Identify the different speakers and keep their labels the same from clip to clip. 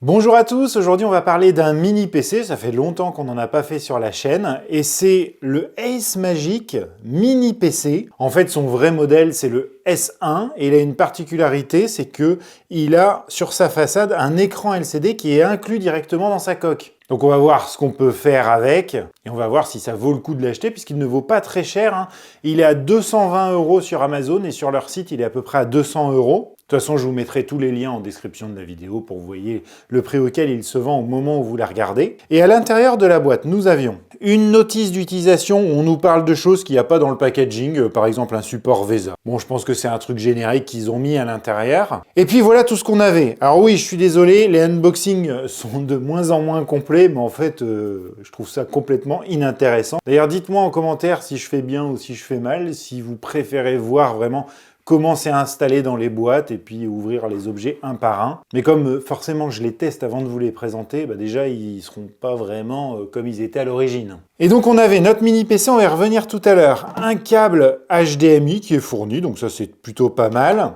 Speaker 1: Bonjour à tous, aujourd'hui on va parler d'un mini PC, ça fait longtemps qu'on n'en a pas fait sur la chaîne, et c'est le Ace Magic Mini PC. En fait son vrai modèle c'est le S1, et il a une particularité, c'est que il a sur sa façade un écran LCD qui est inclus directement dans sa coque. Donc on va voir ce qu'on peut faire avec, et on va voir si ça vaut le coup de l'acheter, puisqu'il ne vaut pas très cher, hein. Il est à 220 € sur Amazon, et sur leur site il est à peu près à 200 €. De toute façon, je vous mettrai tous les liens en description de la vidéo pour que vous voyez le prix auquel il se vend au moment où vous la regardez. Et à l'intérieur de la boîte, nous avions une notice d'utilisation où on nous parle de choses qu'il n'y a pas dans le packaging, par exemple un support VESA. Bon, je pense que c'est un truc générique qu'ils ont mis à l'intérieur. Et puis voilà tout ce qu'on avait. Alors oui, je suis désolé, les unboxings sont de moins en moins complets, mais en fait, je trouve ça complètement inintéressant. D'ailleurs, dites-moi en commentaire si je fais bien ou si je fais mal, si vous préférez voir vraiment comment c'est installé dans les boîtes et puis ouvrir les objets un par un. Mais comme forcément je les teste avant de vous les présenter, déjà ils seront pas vraiment comme ils étaient à l'origine. Et donc on avait notre mini PC, on va y revenir tout à l'heure, un câble HDMI qui est fourni, donc ça c'est plutôt pas mal.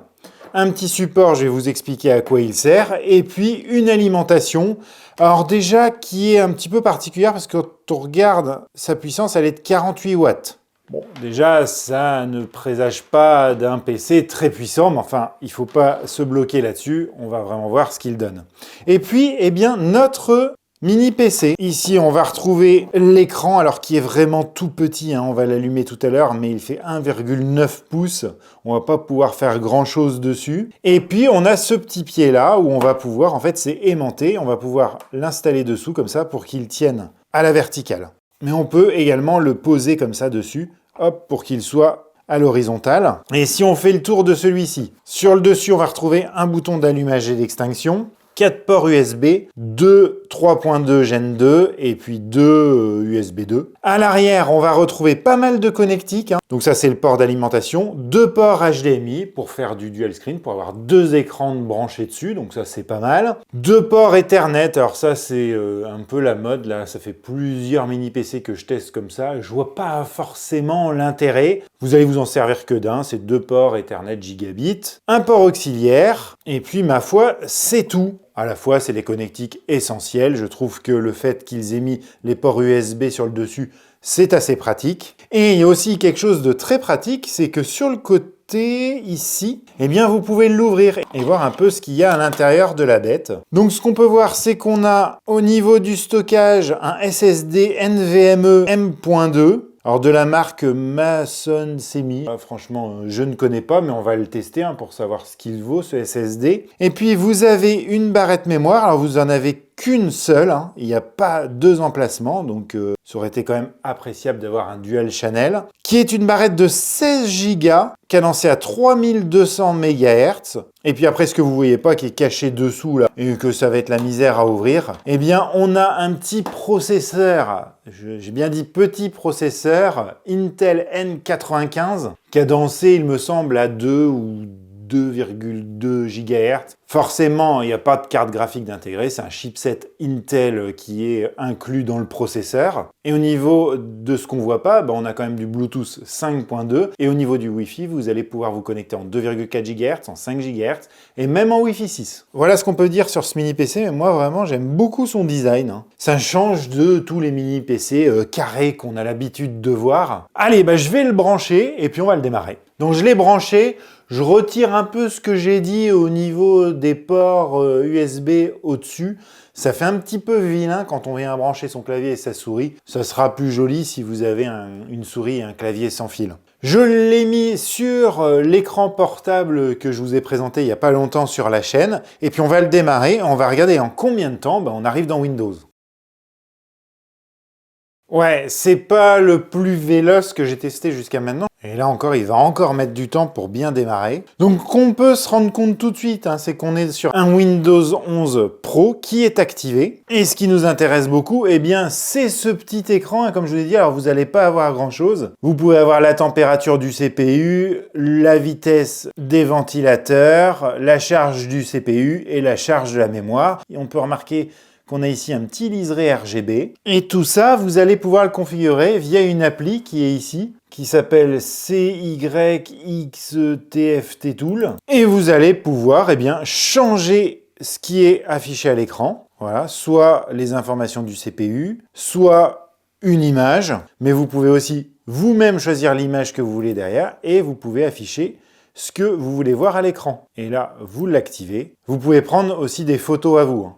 Speaker 1: Un petit support, je vais vous expliquer à quoi il sert, et puis une alimentation, alors déjà qui est un petit peu particulière parce que quand on regarde sa puissance, elle est de 48 watts. Bon, déjà, ça ne présage pas d'un PC très puissant, mais enfin, il ne faut pas se bloquer là-dessus. On va vraiment voir ce qu'il donne. Et puis, eh bien, notre mini PC. Ici, on va retrouver l'écran, alors qui est vraiment tout petit, hein. On va l'allumer tout à l'heure, mais il fait 1,9 pouces. On va pas pouvoir faire grand-chose dessus. Et puis, on a ce petit pied-là, où on va pouvoir, en fait, c'est aimanté. On va pouvoir l'installer dessous, comme ça, pour qu'il tienne à la verticale. Mais on peut également le poser comme ça dessus, hop, pour qu'il soit à l'horizontale. Et si on fait le tour de celui-ci, sur le dessus, on va retrouver un bouton d'allumage et d'extinction, 4 ports USB, 2 3.2 Gen 2 et puis 2 USB 2. À l'arrière, on va retrouver pas mal de connectiques, hein. Donc ça, c'est le port d'alimentation. 2 ports HDMI pour faire du dual screen, pour avoir 2 écrans branchés dessus. Donc ça, c'est pas mal. 2 ports Ethernet. Alors ça, c'est un peu la mode. Là, ça fait plusieurs mini PC que je teste comme ça. Je vois pas forcément l'intérêt. Vous allez vous en servir que d'un. C'est 2 ports Ethernet gigabit. Un port auxiliaire. Et puis, ma foi, c'est tout. À la fois, c'est des connectiques essentiels. Je trouve que le fait qu'ils aient mis les ports USB sur le dessus, c'est assez pratique. Et il y a aussi quelque chose de très pratique, c'est que sur le côté, ici, eh bien, vous pouvez l'ouvrir et voir un peu ce qu'il y a à l'intérieur de la bête. Donc, ce qu'on peut voir, c'est qu'on a, au niveau du stockage, un SSD NVMe M.2. Alors de la marque Mason Semi, franchement je ne connais pas mais on va le tester pour savoir ce qu'il vaut ce SSD. Et puis vous avez une barrette mémoire, alors vous en avez qu'une seule, hein. Il n'y a pas 2 emplacements, donc ça aurait été quand même appréciable d'avoir un dual channel, qui est une barrette de 16 Go, cadencée à 3200 MHz, et puis après ce que vous voyez pas qui est caché dessous là, et que ça va être la misère à ouvrir, eh bien on a un petit processeur, j'ai bien dit petit processeur, Intel N95, cadencé il me semble à 2 ou 2,2 GHz. Forcément, il n'y a pas de carte graphique d'intégrer, c'est un chipset Intel qui est inclus dans le processeur. Et au niveau de ce qu'on ne voit pas, on a quand même du Bluetooth 5.2. Et au niveau du Wi-Fi, vous allez pouvoir vous connecter en 2,4 GHz, en 5 GHz et même en Wi-Fi 6. Voilà ce qu'on peut dire sur ce mini PC, mais moi vraiment j'aime beaucoup son design, hein. Ça change de tous les mini PC carrés qu'on a l'habitude de voir. Allez, je vais le brancher et puis on va le démarrer. Donc je l'ai branché, je retire un peu ce que j'ai dit au niveau des ports USB au-dessus. Ça fait un petit peu vilain quand on vient brancher son clavier et sa souris. Ça sera plus joli si vous avez une souris et un clavier sans fil. Je l'ai mis sur l'écran portable que je vous ai présenté il n'y a pas longtemps sur la chaîne. Et puis on va le démarrer, on va regarder en combien de temps on arrive dans Windows. Ouais, c'est pas le plus véloce que j'ai testé jusqu'à maintenant. Et là encore, il va encore mettre du temps pour bien démarrer. Donc, on peut se rendre compte tout de suite, c'est qu'on est sur un Windows 11 Pro qui est activé. Et ce qui nous intéresse beaucoup, c'est ce petit écran. Et comme je vous l'ai dit, alors vous n'allez pas avoir grand-chose. Vous pouvez avoir la température du CPU, la vitesse des ventilateurs, la charge du CPU et la charge de la mémoire. Et on peut remarquer qu'on a ici un petit liseré RGB. Et tout ça, vous allez pouvoir le configurer via une appli qui est ici, qui s'appelle CYXTFT Tool. Et vous allez pouvoir changer ce qui est affiché à l'écran, voilà, soit les informations du CPU, soit une image, mais vous pouvez aussi vous-même choisir l'image que vous voulez derrière et vous pouvez afficher ce que vous voulez voir à l'écran. Et là, vous l'activez. Vous pouvez prendre aussi des photos à vous.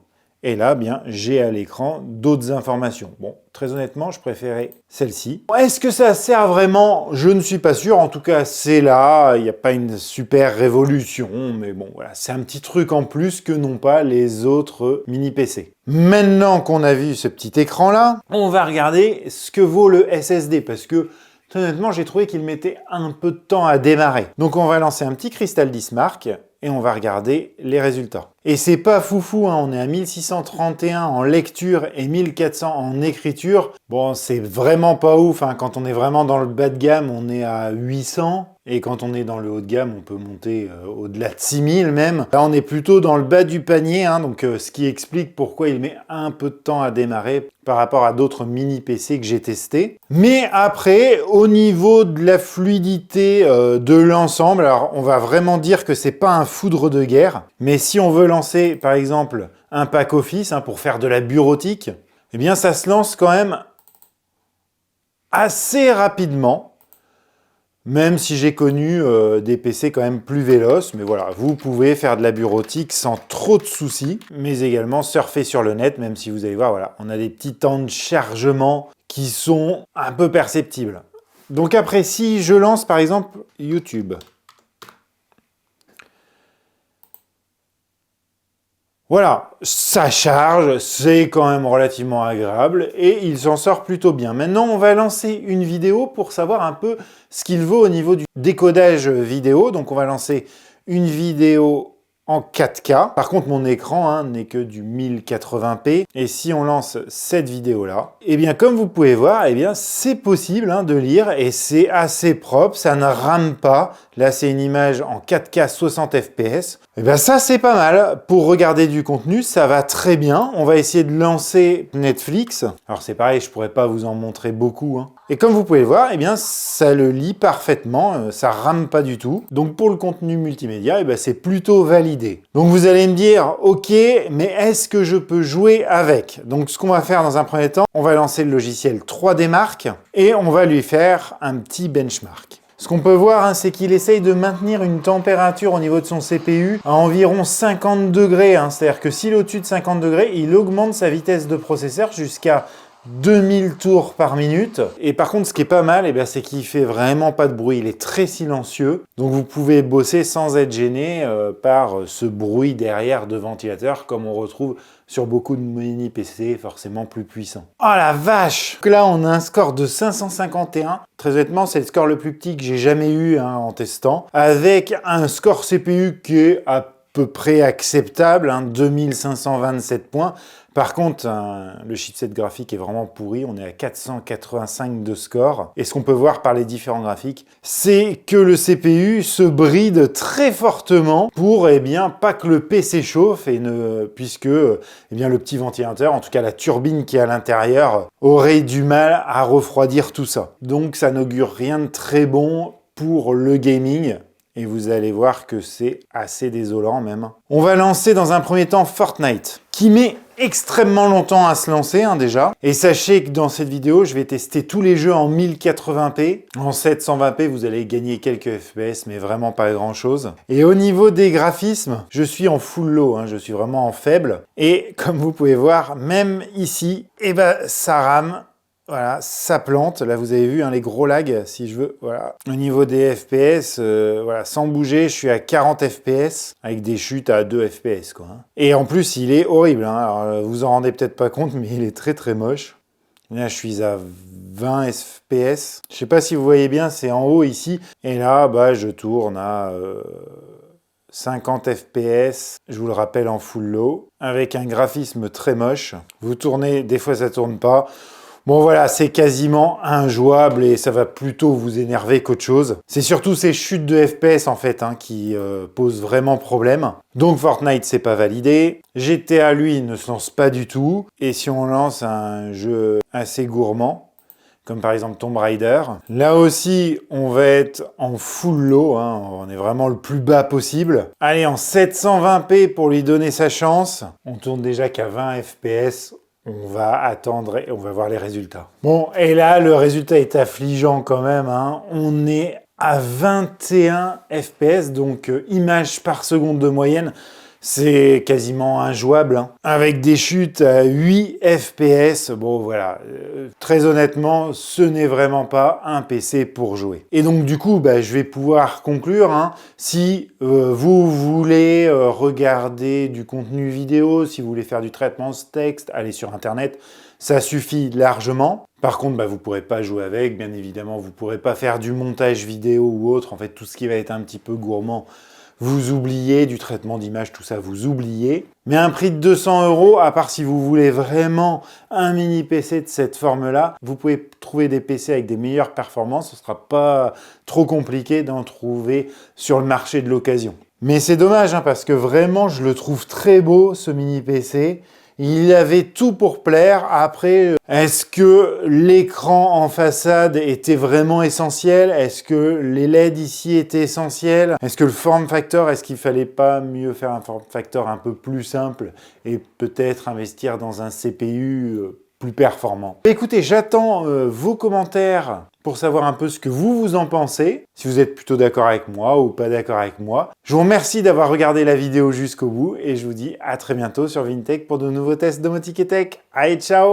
Speaker 1: Et là, bien, j'ai à l'écran d'autres informations. Bon, très honnêtement, je préférais celle-ci. Est-ce que ça sert vraiment? Je ne suis pas sûr. En tout cas, c'est là. Il n'y a pas une super révolution. Mais bon, voilà, c'est un petit truc en plus que n'ont pas les autres mini PC. Maintenant qu'on a vu ce petit écran-là, on va regarder ce que vaut le SSD. Parce que, honnêtement, j'ai trouvé qu'il mettait un peu de temps à démarrer. Donc, on va lancer un petit Crystal Disk Mark et on va regarder les résultats. Et c'est pas foufou, hein, on est à 1631 en lecture et 1400 en écriture. Bon, c'est vraiment pas ouf, hein. Quand on est vraiment dans le bas de gamme, on est à 800. Et quand on est dans le haut de gamme, on peut monter au-delà de 6000 même. Là, on est plutôt dans le bas du panier, hein, donc ce qui explique pourquoi il met un peu de temps à démarrer par rapport à d'autres mini PC que j'ai testés. Mais après, au niveau de la fluidité de l'ensemble, alors on va vraiment dire que c'est pas un foudre de guerre, mais si on veut lancer par exemple un pack Office hein, pour faire de la bureautique, eh bien ça se lance quand même assez rapidement. Même si j'ai connu des PC quand même plus véloces, mais voilà, vous pouvez faire de la bureautique sans trop de soucis, mais également surfer sur le net, même si vous allez voir, voilà, on a des petits temps de chargement qui sont un peu perceptibles. Donc après, si je lance par exemple YouTube, voilà, ça charge, c'est quand même relativement agréable et il s'en sort plutôt bien. Maintenant, on va lancer une vidéo pour savoir un peu ce qu'il vaut au niveau du décodage vidéo. Donc, on va lancer une vidéo en 4K. Par contre, mon écran hein, n'est que du 1080p. Et si on lance cette vidéo-là, eh bien, comme vous pouvez voir, eh bien, c'est possible hein, de lire et c'est assez propre, ça ne rame pas. Là, c'est une image en 4K 60 fps. Eh bien, ça, c'est pas mal. Pour regarder du contenu, ça va très bien. On va essayer de lancer Netflix. Alors, c'est pareil, je pourrais pas vous en montrer beaucoup. Hein. Et comme vous pouvez le voir, eh bien, ça le lit parfaitement. Ça rame pas du tout. Donc, pour le contenu multimédia, eh bien, c'est plutôt validé. Donc, vous allez me dire, OK, mais est-ce que je peux jouer avec? Donc, ce qu'on va faire dans un premier temps, on va lancer le logiciel 3D Mark et on va lui faire un petit benchmark. Ce qu'on peut voir, hein, c'est qu'il essaye de maintenir une température au niveau de son CPU à environ 50 degrés. Hein. C'est-à-dire que s'il est au-dessus de 50 degrés, il augmente sa vitesse de processeur jusqu'à 2000 tours par minute. Et par contre, ce qui est pas mal, eh c'est qu'il fait vraiment pas de bruit. Il est très silencieux. Donc vous pouvez bosser sans être gêné par ce bruit derrière de ventilateur comme on retrouve sur beaucoup de mini PC forcément plus puissants. Oh la vache! Donc là, on a un score de 551. Très honnêtement, c'est le score le plus petit que j'ai jamais eu hein, en testant. Avec un score CPU qui est à peu près acceptable, hein, 2527 points. Par contre, le chipset graphique est vraiment pourri, on est à 485 de score. Et ce qu'on peut voir par les différents graphiques, c'est que le CPU se bride très fortement pour eh bien, pas que le PC chauffe, et puisque eh bien, le petit ventilateur, en tout cas la turbine qui est à l'intérieur, aurait du mal à refroidir tout ça. Donc ça n'augure rien de très bon pour le gaming. Et vous allez voir que c'est assez désolant même. On va lancer dans un premier temps Fortnite, qui met extrêmement longtemps à se lancer hein, déjà. Et sachez que dans cette vidéo, je vais tester tous les jeux en 1080p. En 720p, vous allez gagner quelques FPS, mais vraiment pas grand-chose. Et au niveau des graphismes, je suis en full low, hein, je suis vraiment en faible. Et comme vous pouvez voir, même ici, eh ben, ça rame. Voilà, ça plante. Là, vous avez vu hein, les gros lags, si je veux. Voilà. Au niveau des FPS, voilà, sans bouger, je suis à 40 FPS avec des chutes à 2 FPS, quoi. Et en plus, il est horrible. Hein. Alors, vous en rendez peut-être pas compte, mais il est très très moche. Là, je suis à 20 FPS. Je sais pas si vous voyez bien, c'est en haut ici. Et là, bah, je tourne à 50 FPS. Je vous le rappelle en full low, avec un graphisme très moche. Vous tournez, des fois ça tourne pas. Bon voilà, c'est quasiment injouable et ça va plutôt vous énerver qu'autre chose. C'est surtout ces chutes de FPS en fait hein, qui posent vraiment problème. Donc Fortnite c'est pas validé. GTA lui ne se lance pas du tout. Et si on lance un jeu assez gourmand, comme par exemple Tomb Raider. Là aussi, on va être en full low, hein, on est vraiment le plus bas possible. Allez, en 720p pour lui donner sa chance. On tourne déjà qu'à 20 fps. On va attendre et on va voir les résultats. Bon, et là, le résultat est affligeant quand même, hein. On est à 21 fps, donc images par seconde de moyenne. C'est quasiment injouable, hein. Avec des chutes à 8 fps, bon voilà, très honnêtement, ce n'est vraiment pas un PC pour jouer. Et donc du coup, je vais pouvoir conclure, hein. Si vous voulez regarder du contenu vidéo, si vous voulez faire du traitement de texte, allez sur internet, ça suffit largement. Par contre, vous ne pourrez pas jouer avec, bien évidemment, vous ne pourrez pas faire du montage vidéo ou autre, en fait tout ce qui va être un petit peu gourmand, vous oubliez, du traitement d'image, tout ça, vous oubliez. Mais un prix de 200 €, à part si vous voulez vraiment un mini PC de cette forme-là, vous pouvez trouver des PC avec des meilleures performances, ce ne sera pas trop compliqué d'en trouver sur le marché de l'occasion. Mais c'est dommage, hein, parce que vraiment, je le trouve très beau, ce mini PC. Il avait tout pour plaire. Après, est-ce que l'écran en façade était vraiment essentiel? Est-ce que les LED ici étaient essentiels? Est-ce que le form factor, est-ce qu'il fallait pas mieux faire un form factor un peu plus simple et peut-être investir dans un CPU plus performant? Écoutez, j'attends vos commentaires pour savoir un peu ce que vous en pensez, si vous êtes plutôt d'accord avec moi ou pas d'accord avec moi. Je vous remercie d'avoir regardé la vidéo jusqu'au bout et je vous dis à très bientôt sur Vintech pour de nouveaux tests domotique et tech. Allez, ciao!